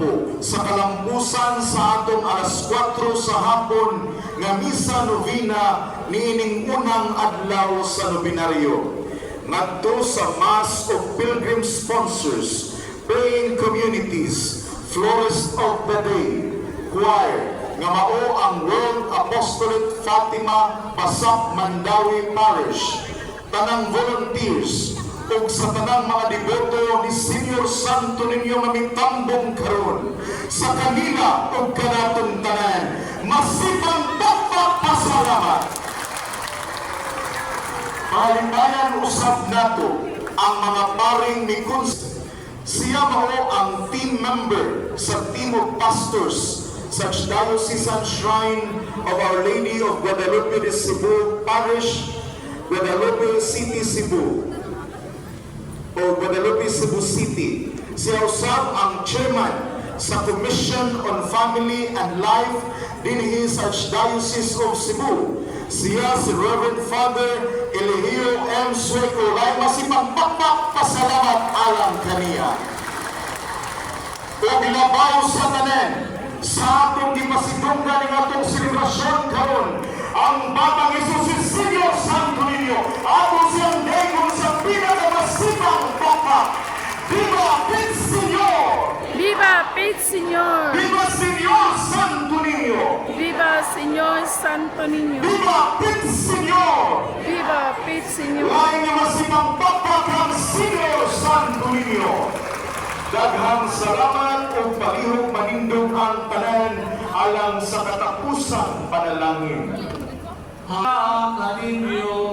pagtumbo sa kalampusan sa atong alas 4 sa hapon nga misa novena niining unang adlaw sa nobinaryo. Ngadto sa Mass of Pilgrim Sponsors, Praying Communities, Florist of the Day, Choir, nga mao ang World Apostolate Fatima Pasap Mandawi Parish, tanang volunteers, ug sa tanang mga deboto ni Senior Santo Niño nga mitambong karon sa kanila ug kanatong tanan, masipang pagpapasalamat. Palimbayan usab nato ang mga paring ni siya mao ang team member sa team of pastors sa Diocesan Shrine of Our Lady of Guadalupe de Cebu Parish, Guadalupe City, Cebu, o Guadalupe, Cebu City. Siya usab ang chairman sa Commission on Family and Life dinhi sa Archdiocese of Cebu. Siya si Reverend Father Eligio M. Sueco. Ay masipang pasalamat alang kaniya. O ginabayo sa tanan sa atong gipasidunggan ng atong selebrasyon karon ang Batang Hesus si Senior Santo Niño atong siyang dayon sa pinakamasipang baka. Viva Pit Señor! Viva Pit Señor! Viva Señor Santo Niño! Viva Señor Santo Niño! Viva Pit Señor! Viva Pit Señor! Lain nga masipang baka kang Senior Santo Niño! Daghang salamat ug palihog manindog ang tanan alang sa katapusang panalangin. Kaninyo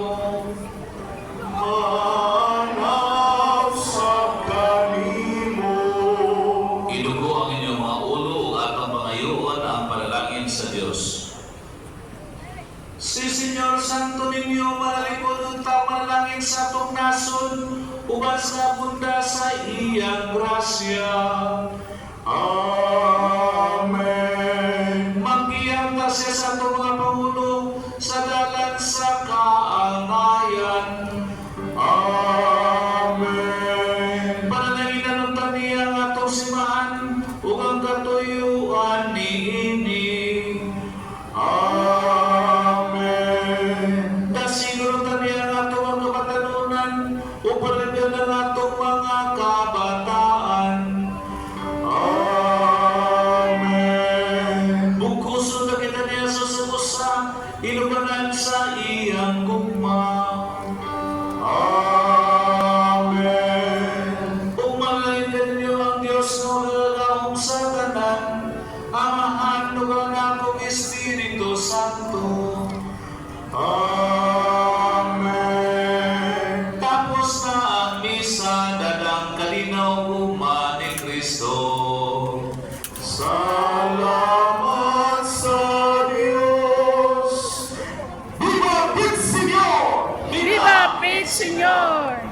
manaw sa kanimo. Idugo ang inyong mga ulo ug atong pangayuan ang panalangin sa Dios. Si Señor Santo Niño malalikod unta manalangin sa atong nason uban sa bunda sa iyang grasya. Amen. Manggiyang ta siya sa atong mga pangulo sa dalan sa kaangayan. Amen. Panalangin ng taniya nga atong simaan ug ang katuyuan niini. Amen. Dasiguro taniya nga atong mga kabatanunan ug panagdan ng atong mga kabataan. Amen. Bugkuson na kita niya sa sumusa, inubanan sa iyang gugma. Amen. Umalain ninyo ang Diyos na magagahong sa tanan, Amahan ug ang akong Espiritu Santo. Amen. Tapos na ang misa, dadang kalinaw gugma ni Kristo. Salamat sa Diyos. Viva Pit Señor! Viva Pit Señor!